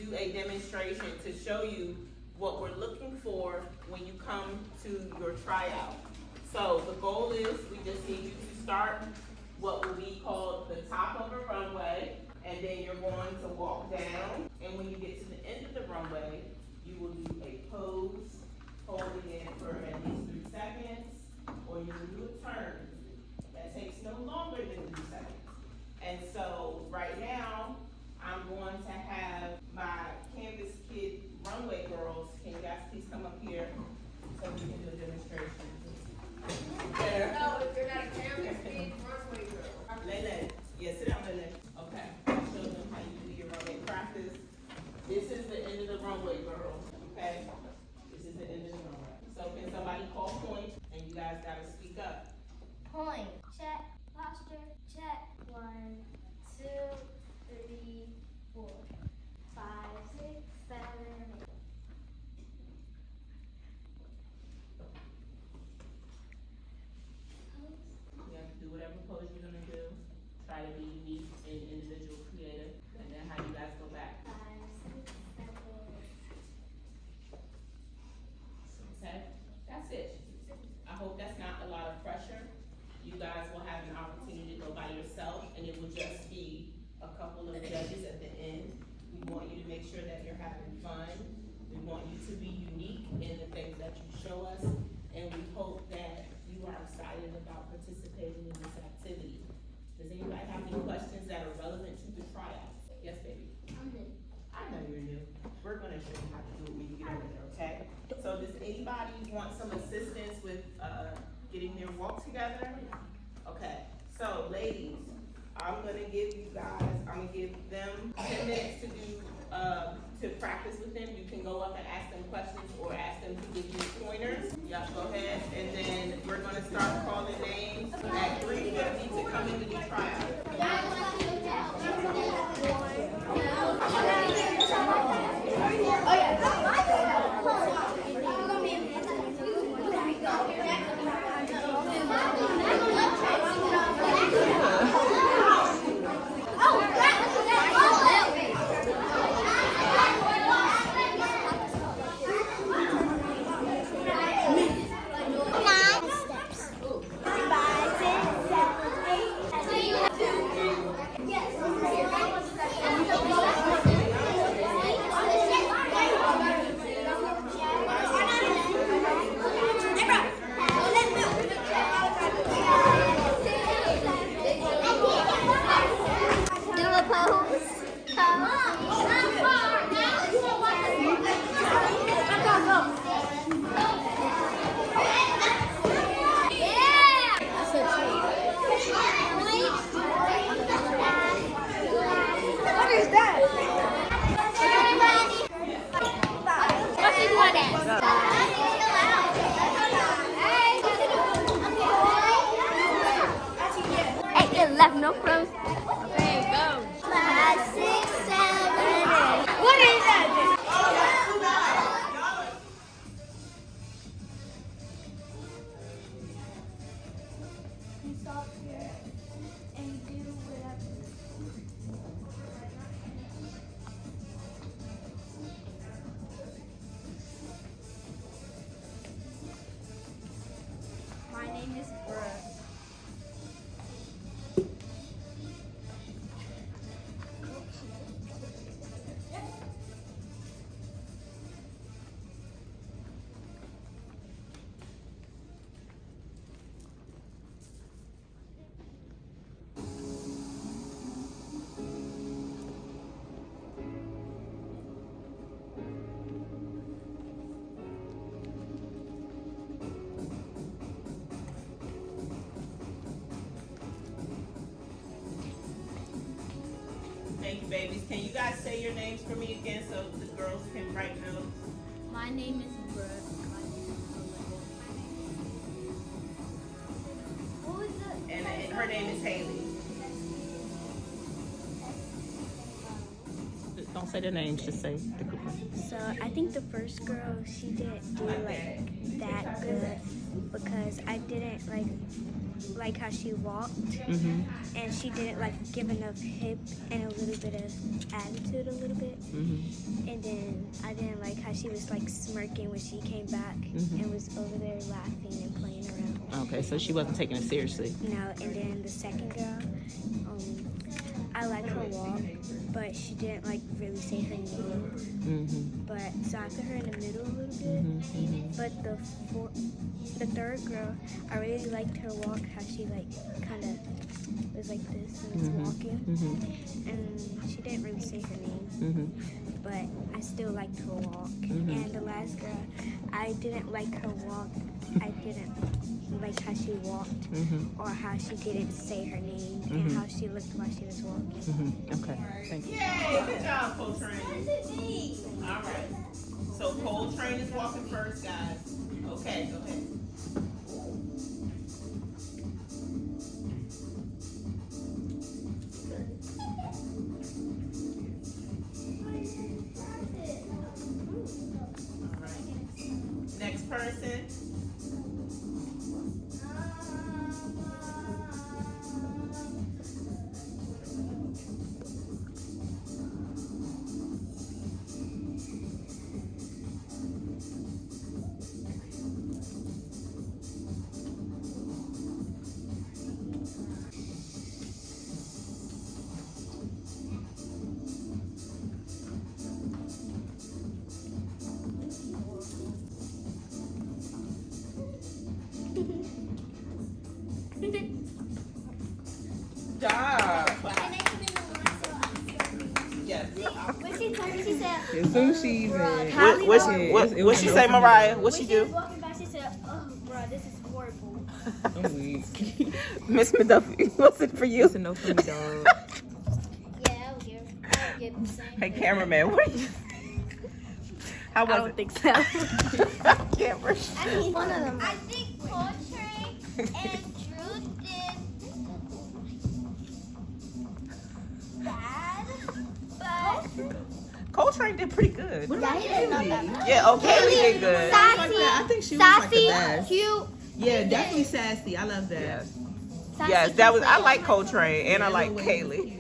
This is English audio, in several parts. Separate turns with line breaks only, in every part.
do a demonstration to show you what we're looking for when you come to your tryout. So the goal is we just need you to start what will be called the top of a runway, and then you're going to walk down, and when you get to the end of the runway, you will do a pose, holding it for at least 3 seconds, or you will do a turn that takes no longer than 3 seconds. And so right now, I'm going to have my Canvas Kids Runway girls, can you guys please come up here so we can do a demonstration? There.
No, if you're not a Canvas Kids Runway girl.
Lele, yeah, sit down, Lele. Okay, show them how you do your runway practice. This is the end of the runway, girls, okay? This is the end of the runway. So can somebody call point, and you guys gotta speak up.
Point. Check. Posture. Check. 1, 2, 3, 4, 5, 6, 7, 8.
You have to do whatever pose you're gonna do. Try to be unique and individual, creative, and then how you guys go back.
5, 6, 7, 8.
Okay, that's it. I hope that's not a lot of pressure. You guys will have an opportunity to go by yourself, and it will just be a couple of judges at the end. We want you to make sure that you're having fun. We want you to be unique in the things that you show us, and we hope that you are excited about participating in this activity. Does anybody have any questions that are relevant to the tryout? Yes, baby?
I'm new.
I know you're new. We're gonna show you how to do it when you get over there, okay? So does anybody want some assistance with, getting their walk together? Okay, so ladies, I'm gonna give them 10 minutes to do, to practice with them. You can go up and ask them questions or ask them to give you pointers. Yeah, go ahead, and then we're gonna start calling names at 3:50 to come into the tryout.
Left, no pros. There you go. 5, 6, 7, 8. What is that? You stop here and do whatever. My name is Brooke.
Thank you, babies. Can you guys say your names for me again so the girls can write notes?
My name is Brooke. What was the?
And her name is Haley. Don't say the names, just say the group name.
So I think the first girl, she didn't do like that good because I didn't like
like how she walked, and she didn't like give enough hip and a little bit of attitude, a little bit. And then I didn't like how she was like smirking when she came back and was over there laughing and playing around.
Okay, so she wasn't taking it seriously.
No, and then the second girl, I like her walk, but she didn't like really say her name. But so I put her in the middle a little bit. But the third girl, I really liked her walk. How she like kind of was like this and was walking, and she didn't really say her name. But I still liked her walk. And the last girl, I didn't like her walk. I didn't like how she walked or how she didn't say her name and how she looked while she was walking.
Okay, thank you. Yay, good job, Coltrane. All right. So Coltrane is walking first, guys. Okay, go ahead. All right. Next person. Job. Yes,
When she turned, she said,
As soon as she even.
What she say, Mariah? What she
when she was
do?
walking by, she said, "Oh, bro, this is horrible."
I'm weak.
Miss McDuffie, what's it for you?
It's a no for me, dog.
Yeah, I would give the same.
Hey, cameraman, what are you? How was it?
think so.
Camera.
I mean, one of them. I think Coltrane and Drew did bad, but
Coltrane did pretty good.
yeah, he did not that bad.
Yeah, okay, we did good.
Sassy,
I think she was like the
sassy,
best.
cute.
Yeah, definitely sassy. I love that.
Yes,
Sassy,
yes, that was. I
cute.
like Coltrane and I like Kaylee.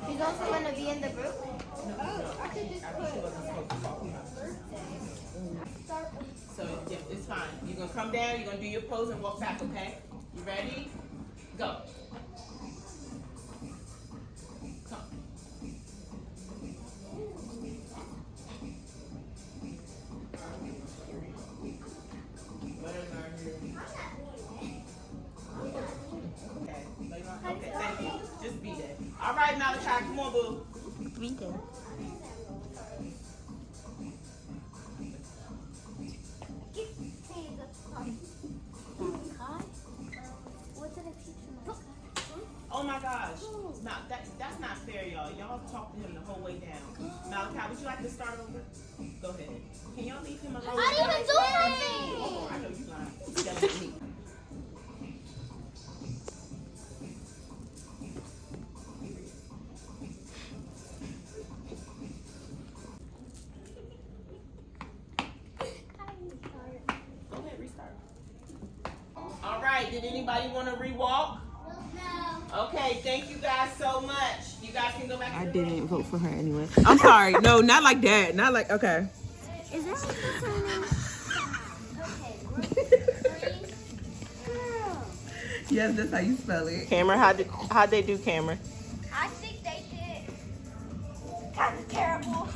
She's also going to be in the group.
So yeah, it's fine. You're gonna come down. You're gonna do your pose and walk back. Okay? You ready? Go. Come. Okay, thank you. Just be there. All right, Malachi, come on, boo.
Be there.
Oh my gosh. That's not fair, y'all. Y'all talk to him the whole way down. Malachi, would you like to start over? Go ahead. Can y'all leave him alone?
I didn't even do anything.
I know you lying. You gotta let me. Go ahead, restart. All right, did anybody want to rewalk?
No.
Okay, thank you guys so much. You guys can go back to
I
the
didn't
room.
vote for her anyway. I'm sorry. No, not like that. Not like, okay.
Is that what that's her name? Okay, group 3. Girl.
Yes, that's how you spell it.
Cameron, how'd they do, Cameron?
I think they did kind of terrible.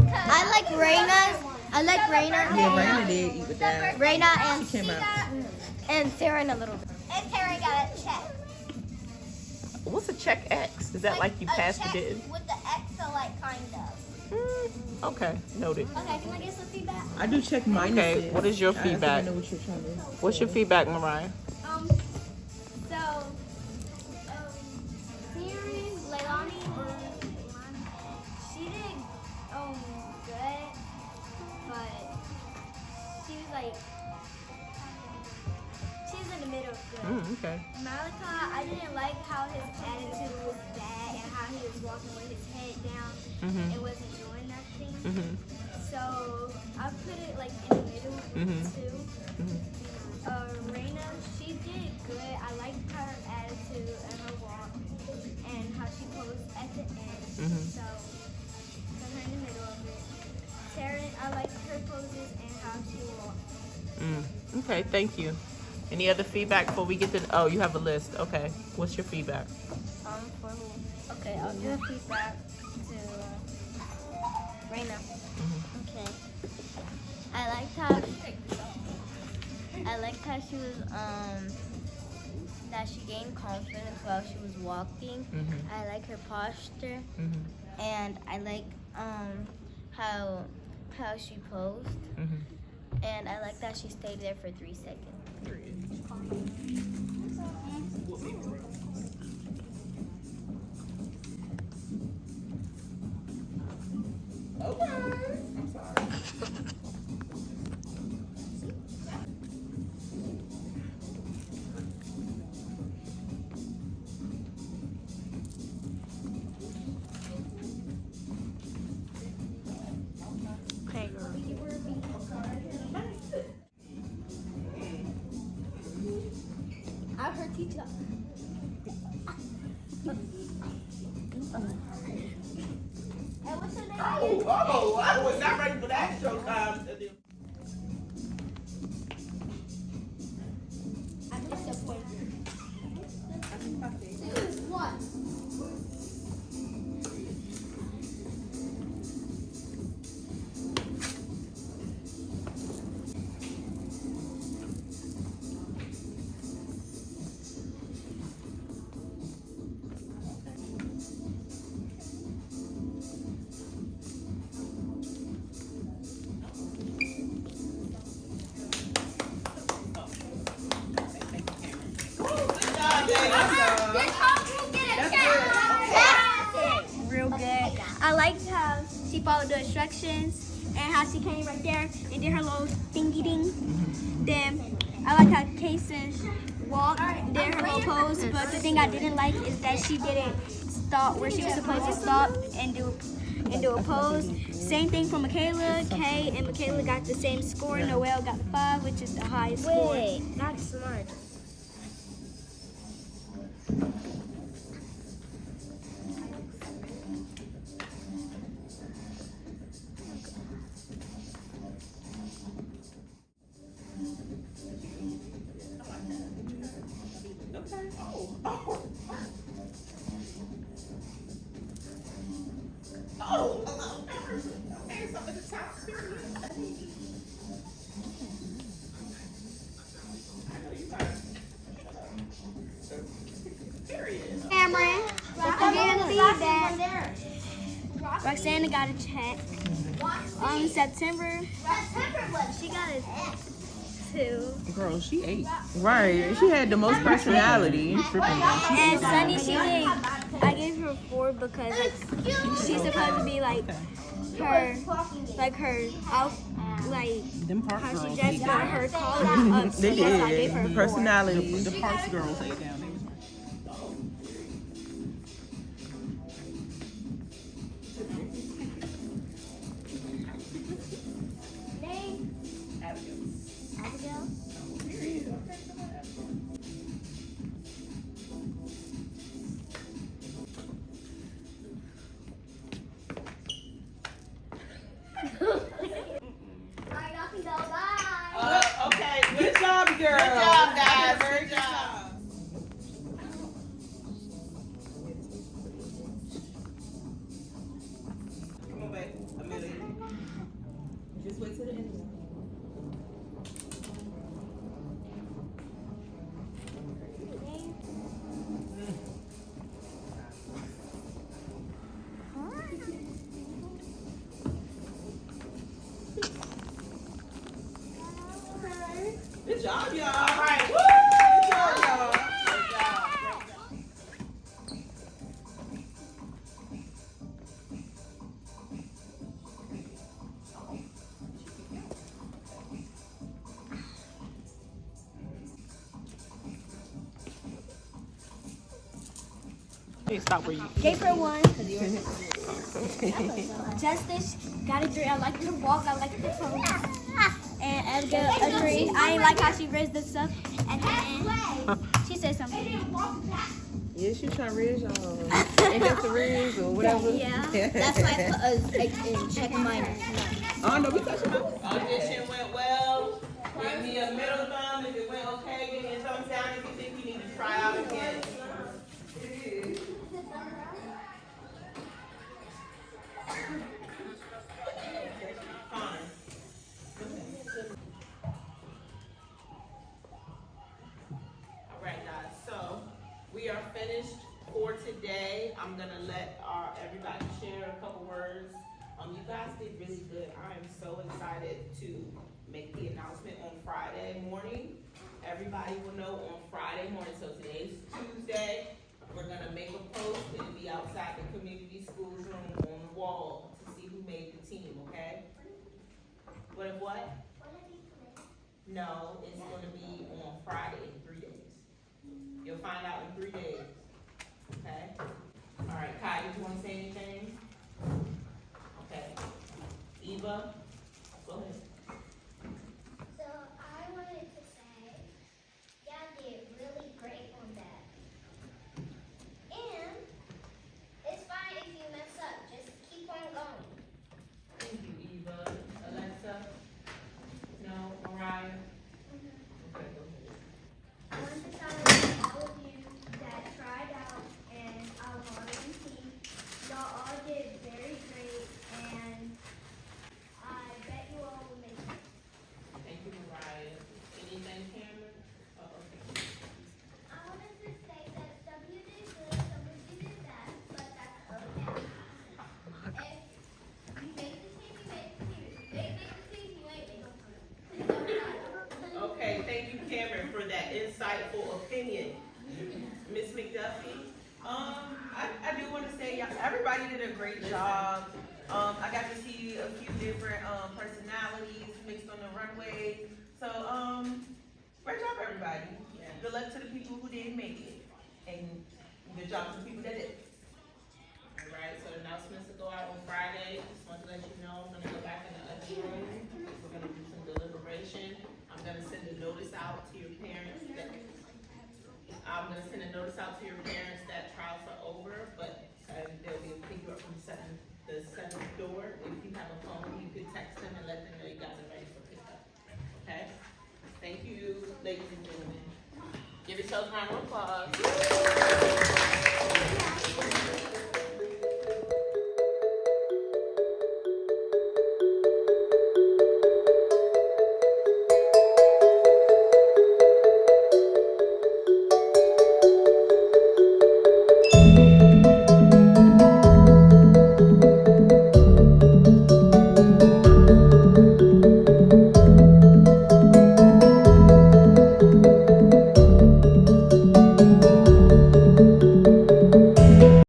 I like Raina's. I like Raina.
Yeah, Raina did eat with that.
Raina and
She came out.
and Sarah in a little bit. And Sarah got a check.
What's a check X? Is that like you passed it in?
With the X, so like kind of.
Okay, noted.
Okay, can I get some feedback?
I do check minuses.
Okay, what is your
I think
feedback?
I know what you're trying to do.
What's your feedback, Mariah?
So, Siri, Leilani, she did, good, but she was like, she was in the middle of good.
Okay.
Malachi, I didn't like how his attitude was bad and how how he was walking with his head down and wasn't doing nothing. So I put it like in the middle too. Raina, she did good. I liked her attitude and her walk and how she posed at the end. So put her in the middle of it. Taryn, I liked her poses and how she walked.
Okay, thank you. Any other feedback before we get to? Oh, you have a list. Okay, what's your feedback?
For who? Okay, I'll give feedback to Raina. Okay. I liked how she was that she gained confidence while she was walking. I like her posture, and I like how she posed, and I like that she stayed there for 3 seconds.
Okay. I'm sorry.
Okay, girl. I'm her teacher. And what's your name?
Oh, I was not ready for that show time.
I missed your point. 2, 1. Real good. I liked how she followed the instructions and how she came right there and did her little thingy ding. Then I like how Kason walked, did her little pose. But the thing I didn't like is that she didn't stop where she was supposed to stop and do a pose. Same thing for Michaela. Kay and Michaela got the same score. Noelle got 5, which is the highest score.
Wait, not smart.
Okay. Oh. Okay, so at the top, period. I know you guys. Period.
Cameron, again, feedback. Roxana got a check. September, she got a 2.
Girl, she 8. Right, she had the most personality.
And Sunny, I gave her 4 because like, she's supposed to be like her out, like
Them park
how she
girls
just
ate
got
down.
her collar up.
They
So yes, I gave her
did.
4.
Personality.
The parks girls ate down. They was
Name? Abigail.
Okay, good job, girl. Good job, guys. Good job. Come on, babe. A minute. Just wait till the end. Good job, y'all. All right. Woo! Good job, y'all. Good job. Great job.
Hey, stop where you.
Gave her 1. Justice got a 3. I liked her walk. I liked her tone. And Edgar a 3. I ain't like how she raised this up. And then she said something.
Yeah, she trying to raise y'all. Ain't that the raise or whatever?
Yeah. That's why I put us in check minor.
Oh, no, we touched it.
Audition went well. Give me a middle thumb if it went okay. Give me a thumbs down if you think you need to try out again. Connor. All right, guys. So we are finished for today. I'm gonna let everybody share a couple words. You guys did really good. I am so excited to make the announcement on Friday morning. Everybody will know on Friday morning. So today's Tuesday. We're gonna make a post. It'll be outside the community schools room on the wall to see who made the team. Okay. What if what? No, it's gonna be on Friday in 3 days. You'll find out in 3 days. Okay. All right, Kai, did you want to say anything? Okay. Eva, go ahead.
So I wanted to say, y'all did really great on that. And it's fine if you mess up, just keep on going.
Thank you, Eva. Alexa? No? Mariah? Okay, go ahead.
I want to celebrate all of you that tried out and our modeling team. Y'all all did very great, and I bet you all will make it.
Thank you, Mariah. Anything, Cameron? Okay.
I wanted to say that some of you did good, some of you did bad, but that's okay. If you make the team, you make the team. If you ain't make the team, you ain't make the team. It's okay.
Okay, thank you, Cameron, for that insightful opinion. Miss McDuffie? I do want to say, everybody did a great job. I got to see a few different personalities mixed on the runway. So, great job, everybody. Good luck to the people who didn't make it. And good job to the people that did. All right, so the announcements will go out on Friday. Just want to let you know, I'm going to go back in the other room. We're going to do some deliberation. I'm going to send a notice out to your parents that trials are over, but there'll be a pick up from the seventh door. If you have a phone, you could text them and let them know you guys are ready for pickup. Okay? Thank you, ladies and gentlemen. Give yourselves a round of applause.